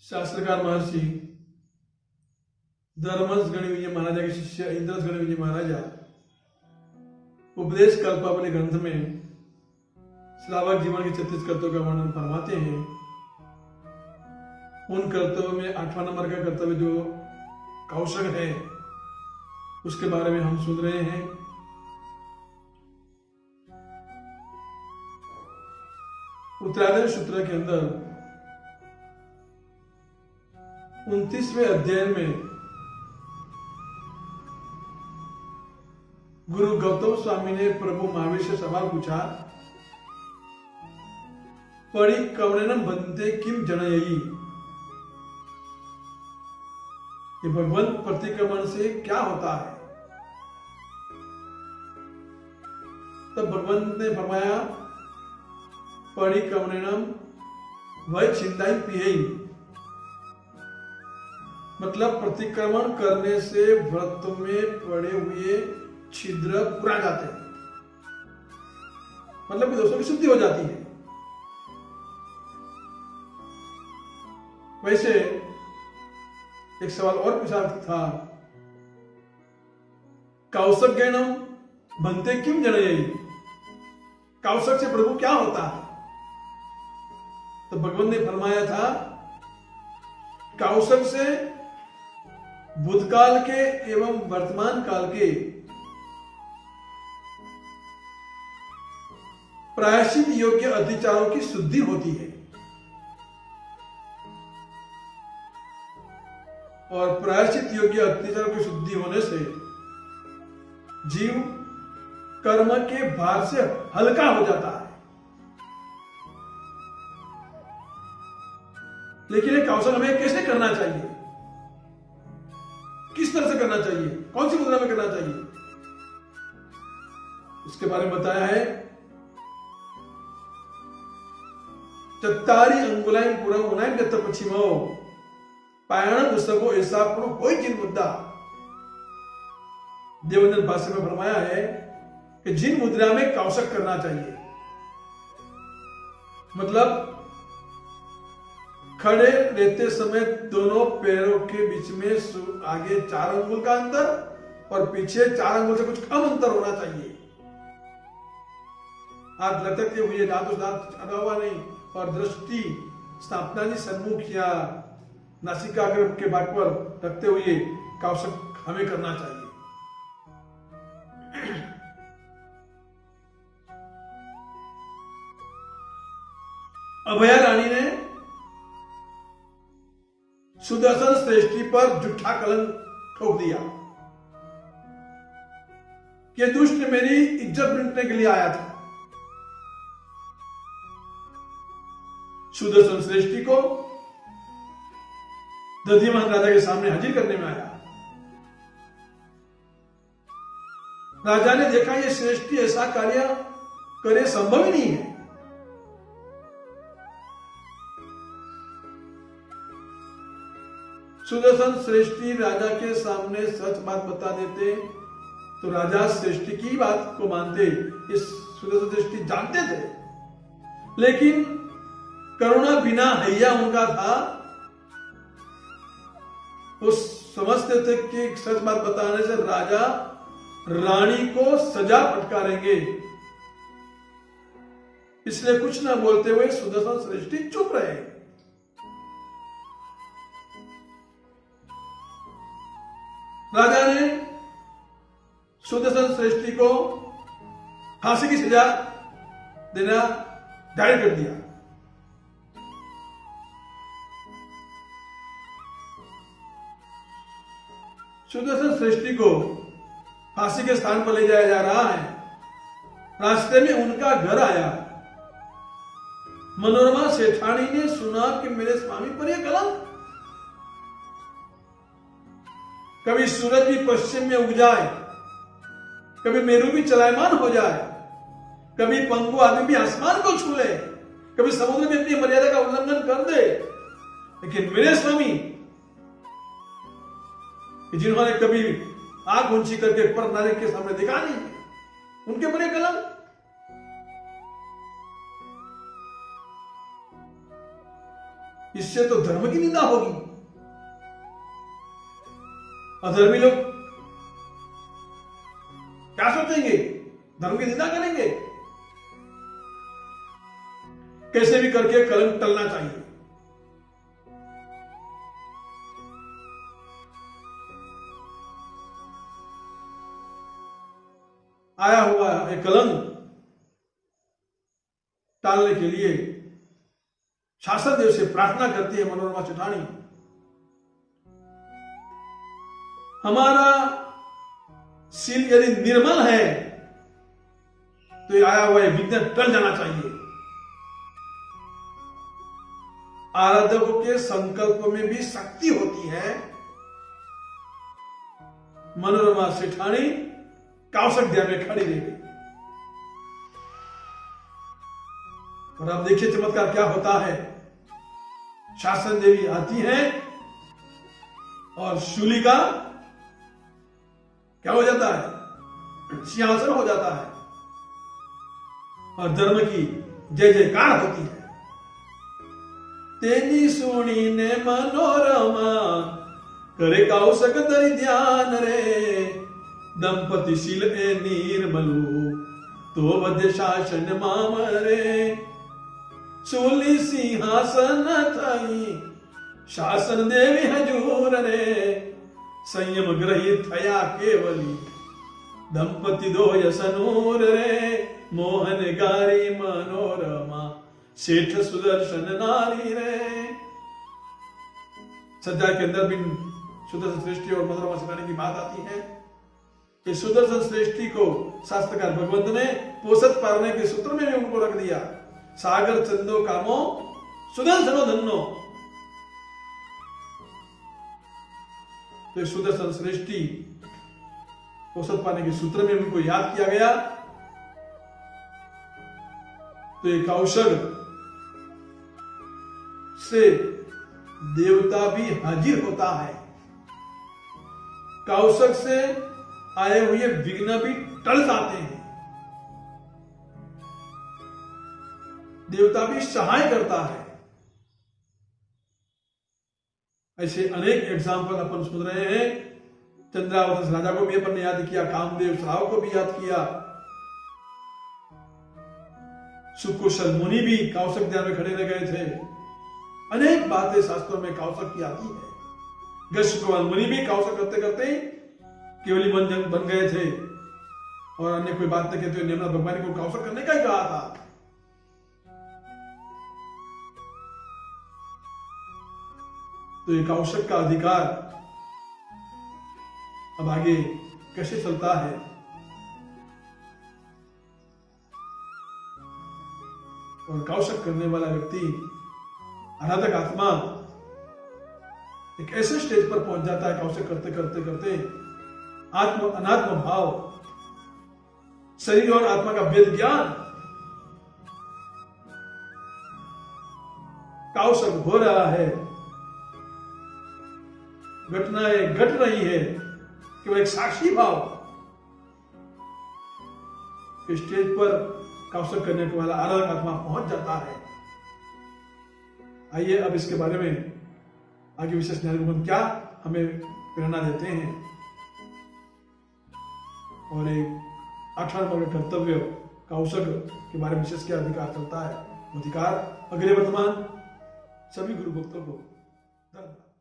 शास्त्रकार महर्षि धर्मस गणविजय महाराजा के शिष्य इंद्रस गणविजय महाराजा उपदेश कल्प अपने ग्रंथ में श्रावक जीवन के 36 कर्तव्यों का वर्णन फरमाते हैं। उन कर्तव्यों में 8वां नंबर का कर्तव्य जो कौशल है उसके बारे में हम सुन रहे हैं। उत्तरायण सूत्र के अंदर 29वें अध्याय में गुरु गौतम स्वामी ने प्रभु महावीर से सवाल पूछा, परिक्रमणम बनते किम जनयी, ये भगवान प्रतिक्रमण से क्या होता है। तब भगवान ने फरमाया, परिक्रमणम वह छिंदाई पियई, मतलब प्रतिक्रमण करने से व्रत में पड़े हुए छिद्र पूरा जाते हैं, मतलब कि दोस्तों की शुद्धि हो जाती है। वैसे एक सवाल और पूछा था, कौशक ज्ञानम बनते किम जनयी, कौशक से प्रभु क्या होता है। तो भगवान ने फरमाया था, कौशक से भूतकाल के एवं वर्तमान काल के प्रायश्चित योग्य अतिचारों की शुद्धि होती है, और प्रायश्चित योग्य अत्याचारों की शुद्धि होने से जीव कर्म के भार से हल्का हो जाता है। लेकिन ये कौशल हमें कैसे करना चाहिए, किस तरह से करना चाहिए, कौन सी मुद्रा में करना चाहिए, इसके बारे में बताया है। चत्तारी अंगुलाएं पूरा उनाएं जत्त पश्चिमो पायण पुस्तकों ऐसा कोई जिन मुद्दा, देवनंद भाष्य में फरमाया है कि जिन मुद्रा में कौशक करना चाहिए, मतलब खड़े रहते समय दोनों पैरों के बीच में आगे 4 अंगुल का अंतर और पीछे 4 अंगुल से कुछ कम अंतर होना चाहिए। हाथ लटकते हुए, दांतों दांत अड़ा हुआ नहीं, और दृष्टि स्थापना सन्मुख या नासिकाग्र के भाग पर रखते हुए कौशक हमें करना चाहिए। अभया रानी ने सुदर्शन श्रेष्ठी पर झूठा कलंक ठोक दिया कि दुष्ट मेरी इज्जत लूटने के लिए आया था। सुदर्शन श्रेष्ठी को दधिमान राजा के सामने हाजिर करने में आया। राजा ने देखा ये श्रेष्ठी ऐसा कार्य करे संभव ही नहीं है। सुदर्शन श्रेष्ठी राजा के सामने सच बात बता देते तो राजा श्रेष्ठी की बात को मानते। इस सुदर्शन श्रेष्ठी जानते थे, लेकिन करुणा बिना हैया उनका था। वो समझते थे कि सच बात बताने से राजा रानी को सजा फटकारेंगे, इसलिए कुछ ना बोलते हुए सुदर्शन श्रेष्ठी चुप रहे। राजा ने सुदर्शन श्रेष्ठी को फांसी की सजा देना जाहिर कर दिया। सुदर्शन श्रेष्ठी को फांसी के स्थान पर ले जाया जा रहा है। रास्ते में उनका घर आया। मनोरमा सेठानी ने सुना कि मेरे स्वामी पर यह कलंक। कभी सूरज भी पश्चिम में उग जाए, कभी मेरू भी चलायमान हो जाए, कभी पंगु आदमी भी आसमान को छू ले, कभी समुद्र में अपनी मर्यादा का उल्लंघन कर दे, लेकिन मेरे स्वामी जिन्होंने कभी आंख ऊंची करके पर नारी के सामने देखा नहीं, उनके बड़े कलंक। इससे तो धर्म की निंदा होगी। अधर्मी लोग क्या सोचेंगे? धर्म की निंदा करेंगे। कैसे भी करके कलंक टलना चाहिए। आया हुआ एक कलंक टालने के लिए शासन देव से प्रार्थना करती है मनोरमा सेठानी, हमारा सील यदि निर्मल है तो ये आया हुआ विघ्न टल जाना चाहिए। आराधकों के संकल्प में भी शक्ति होती है। मनोरमा सेठानी कौशिक दिया में खड़ी रह गई। और अब देखिए चमत्कार क्या होता है। शासन देवी आती है और शूली का क्या हो जाता है? सिंहासन हो जाता है और धर्म की जय जयकार होती है। तेनी सुनी ने मनोरमा करे कौशक धरि ध्यान रे, दंपति शील ए निर्मलु तो वध्य शासन मामरे। शूली सिंहासन थई शासन देवी हजूर रे, संयम ग्रहित थया केवली दंपति दो यसनूर रे। मोहन गारी मनोरमा सेठ सुदर्शन नारी रे। सज्जा के अंदर भी सुदर्शन श्रेष्ठी और मनोरमा सेठानी की बात आती है कि सुदर्शन श्रेष्ठी को शास्त्रकार भगवंत ने पोषक पालने के सूत्र में भी उनको रख दिया। सागर चंदो कामो सुदर्शनो धन्नो। तो सुदर्शन श्रेष्ठी पोषक पाने के सूत्र में उनको याद किया गया। तो ये कौशल से देवता भी हाजिर होता है। कौशक से आए हुए विघ्न भी टल जाते हैं। देवता भी सहाय करता है। ऐसे अनेक एग्जाम्पल अपन सुन रहे हैं। चंद्रावत राजा को भी अपन ने याद किया, कामदेव श्राव को भी याद किया, सुकुशल मुनि भी कौशक ध्यान में खड़े रह गए थे। अनेक बातें शास्त्रों में कौशक की आती है। गश्यपाल मुनि भी कौशक करते करते केवली बन गए थे और अन्य कोई बात नहीं कहते हुए निर्मला भगवान को कौशक करने का ही कहा था। तो ये कौशक का अधिकार अब आगे कैसे चलता है? और कौशक करने वाला व्यक्ति, आराधक आत्मा एक ऐसे स्टेज पर पहुंच जाता है कौशक करते करते करते आत्म अनात्म भाव, शरीर और आत्मा का भेद ज्ञान, कौशक हो रहा है, घटनाएं घट रही है, केवल एक साक्षी भाव स्टेज पर कौशक करने के वाला आराधक आत्मा पहुंच जाता है। आइए अब इसके बारे में आगे विशेष ज्ञान क्या हमें प्रेरणा देते हैं और एक 18 नंबर कर्तव्य कौशक के बारे में विशेष क्या अधिकार चलता है। अधिकार अगले वर्तमान सभी गुरु भक्तों को धन्यवाद।